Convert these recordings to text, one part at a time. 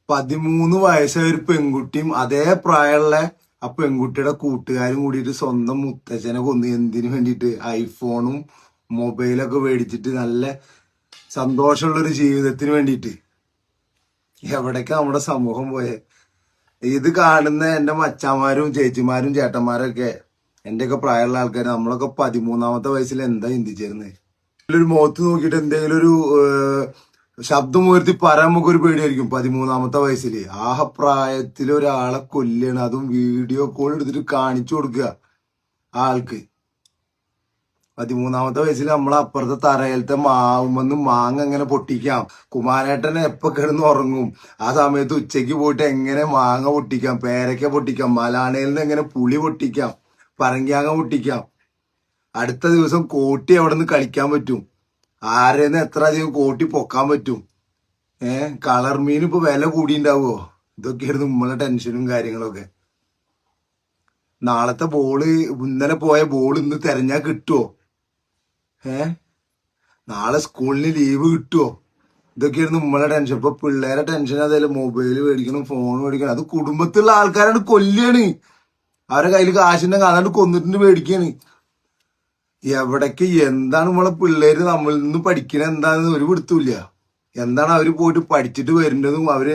13 വയസ്സായ ഒരു പെൺകുട്ടിയും അതേ പ്രായമുള്ള ആ പെൺകുട്ടിയുടെ കൂട്ടുകാരും കൂടിയിട്ട് സ്വന്തം മുത്തച്ഛനെ കൊന്നു. എന്തിനു വേണ്ടിയിട്ട്? ഐഫോണും മൊബൈലൊക്കെ മേടിച്ചിട്ട് നല്ല സന്തോഷമുള്ള ഒരു ജീവിതത്തിന് വേണ്ടിയിട്ട്. എവിടേക്കാ നമ്മുടെ സമൂഹം പോയെ? ഇത് കാണുന്ന എന്റെ മച്ചാന്മാരും ചേച്ചിമാരും ചേട്ടന്മാരൊക്കെ എന്റെയൊക്കെ പ്രായമുള്ള ആൾക്കാർ, നമ്മളൊക്കെ 13-ാമത്തെ വയസ്സിൽ എന്താ ചിന്തിച്ചിരുന്നത്? ഒരു മുഖത്ത് നോക്കിയിട്ട് എന്തെങ്കിലും ഒരു ശബ്ദം ഉയർത്തി പറയാൻ നമുക്കൊരു പേടിയായിരിക്കും. 13-ാമത്തെ വയസ്സില് ആ പ്രായത്തിൽ ഒരാളെ കൊല്ലാണ്, അതും വീഡിയോ കോൾ എടുത്തിട്ട് കാണിച്ചു കൊടുക്കുക ആൾക്ക്. 13-ാമത്തെ വയസ്സിൽ നമ്മളെ അപ്പുറത്തെ തറയിലത്തെ മാവുമെന്ന് മാങ്ങ എങ്ങനെ പൊട്ടിക്കാം, കുമാരേട്ടനെ എപ്പോ കിടന്ന് ഉറങ്ങും, ആ സമയത്ത് ഉച്ചയ്ക്ക് പോയിട്ട് എങ്ങനെ മാങ്ങ പൊട്ടിക്കാം, പേരയ്ക്ക പൊട്ടിക്കാം, മലാണയിൽ നിന്ന് എങ്ങനെ പുളി പൊട്ടിക്കാം, പറങ്കിയാങ്ങ പൊട്ടിക്കാം, അടുത്ത ദിവസം കോട്ടി അവിടെ നിന്ന് കളിക്കാൻ പറ്റും, ആരേന്ന് എത്ര അധികം കോട്ടി പൊക്കാൻ പറ്റും, കളർ മീൻ ഇപ്പൊ വില കൂടിണ്ടാവോ? ഇതൊക്കെയായിരുന്നു നമ്മളെ ടെൻഷനും കാര്യങ്ങളൊക്കെ. നാളത്തെ ബോള്, ഇന്നലെ പോയ ബോൾ ഇന്ന് തെരഞ്ഞാ കിട്ടുവോ? നാളെ സ്കൂളിന് ലീവ് കിട്ടുവോ? ഇതൊക്കെയായിരുന്നു നമ്മളെ ടെൻഷൻ. ഇപ്പൊ പിള്ളേരെ ടെൻഷൻ അതല്ല, മൊബൈല് മേടിക്കണം, ഫോൺ മേടിക്കണം. അത് കുടുംബത്തിലുള്ള ആൾക്കാരാണ് കൊല്ലാണ്. അവരുടെ കയ്യിൽ കാശിന്റെ അതാണ്ട് കൊന്നിട്ടുണ്ട് മേടിക്കാണ്. എവിടേക്ക് എന്താണ് നമ്മളെ പിള്ളേര് നമ്മളിൽ നിന്ന് പഠിക്കണ എന്താണെന്ന് ഒരു പിടുത്തമില്ല. എന്താണ് അവര് പോയിട്ട് പഠിച്ചിട്ട് വരുന്നതും അവര്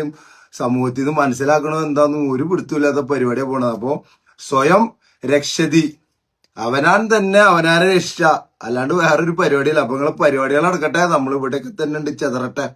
സമൂഹത്തിൽ നിന്ന് മനസ്സിലാക്കണതും എന്താണെന്നും ഒരു പിടുത്തമില്ലാത്ത പരിപാടിയാണ് പോണത്. അപ്പൊ സ്വയം രക്ഷതി, അവനാൻ തന്നെ അവനാരെ രക്ഷ, അല്ലാണ്ട് വേറൊരു പരിപാടിയല്ല. അപ്പൊ നിങ്ങളെ പരിപാടികൾ നടക്കട്ടെ, നമ്മൾ ഇവിടെയൊക്കെ തന്നെ ഉണ്ട്, ചെതറട്ടെ.